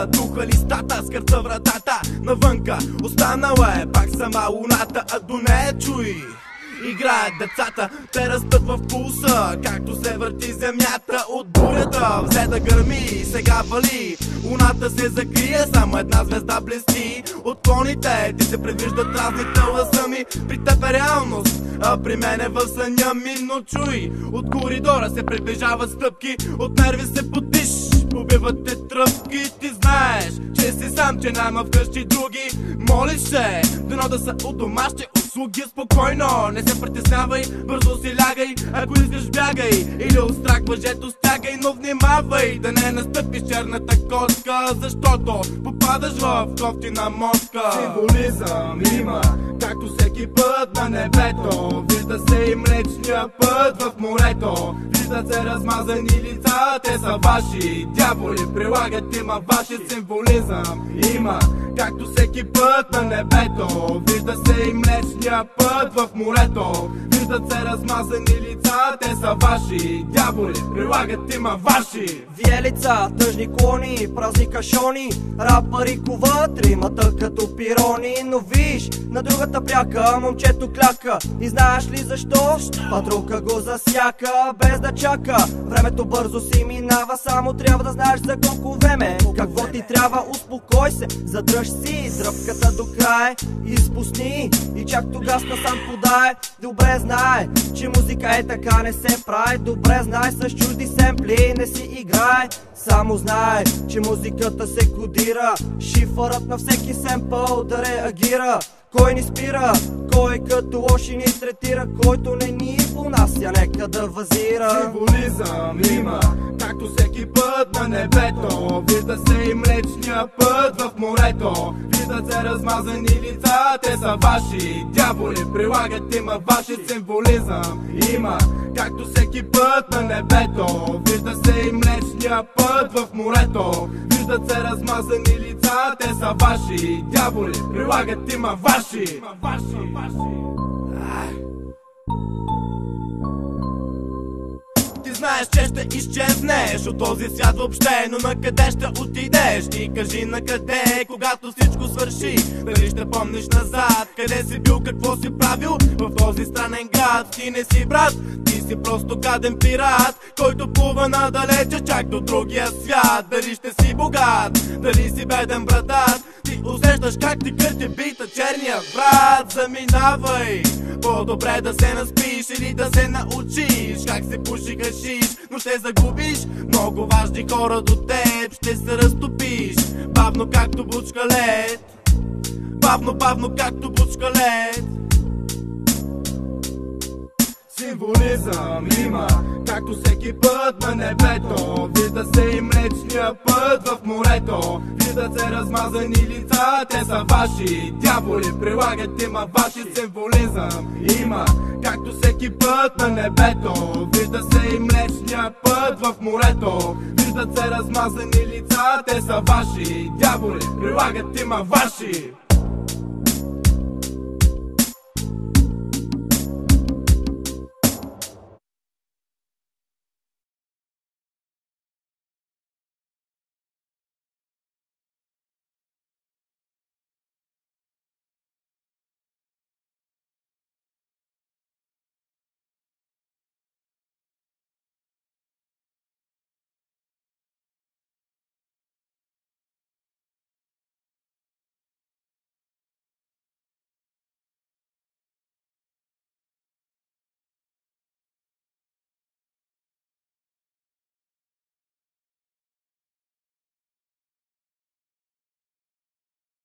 луната, духа листата, скърца вратата навънка. Останала е пак сама луната, а до нея чуй играят децата, те растат в пулса, както се върти земята от бурята. Взе да гърми, сега вали, луната се закрие, само една звезда блести. От клоните ти се предвиждат разните лъсъми, при теб е реалност, а при мен е в съня ми. Но чуй, от коридора се приближават стъпки, от нерви се потиш, побиват те тръпки. Ти знаеш, че си сам, че няма вкъщи други. Молиш се, дано да са от домашни услуги. Спокойно, не се притеснявай, бързо си лягай. Ако искаш бягай, или от страх въжето стягай. Но внимавай да не настъпиш черната кошка, защото попадаш в кофтина мошка. Символизъм има, както всеки път на небето. Вижда се и млечния път в морето. Виждат се размазани лица, те са ваши дяволи, прилагат има ваши. Символизъм има, както всеки път на небето. Вижда се и млечния път в морето. Виждат се размазани лица, те са ваши дяволи, прилагат има ваши. Вие лица, тъжни клони, празни кашони, рапъри куват римата като пирони. Но виж, на другата бряка момчето кляка. И знаеш ли защо? Патрука го засяка, без да чака. Времето бързо си минава, само трябва да знаеш за колко време. Какво ти трябва, успокой се, задръж си дръпката до край, изпусни и чак тогава сам подай. Добре знае, че музика е така, не се прави. Добре знае, с чужди семпли не си играй. Само знае, че музиката се кодира, шифърът на всеки семпъл да реагира. Кой ни спира, кой като лоши ни третира, който не ни понася, нека да възира. Символизъм има, както всеки път на небето. Вижда се и млечния път в морето. Виждат се размазани лица, те са ваши дяволи, прилагат има ваши. Символизъм има, както всеки път на небето. Вижда се и млечния път в морето. Виждат се размазани лица, те са ваши дяволи, прилагат има ваши. Ти знаеш, че ще изчезнеш от този свят въобще, но на къде ще отидеш? Ти кажи на къде, когато всичко свърши. Дали ще помниш назад, къде си бил, какво си правил в този странен град? Ти не си брат, ти си просто гаден пират, който плува надалече чак до другия свят. Дали ще си богат, дали си беден братат, ти усещаш как ти кърти бита черния брат. Заминавай, по-добре да се наспиш или да се научиш как се пуши хашиш, но ще загубиш много важни хора до теб. Ще се разтопиш, бавно както бучка лед. Бавно, бавно както бучка лед. Символизъм има, както всеки път на небето. Вижда се и млечния път в морето. Виждат се размазани лица, те са ваши дяволи, прилагат има ваши. Символизъм има, както всеки път на небето. Вижда се и млечния път в морето. Виждат се размазани лица, те са ваши дяволи, прилагат има ваши.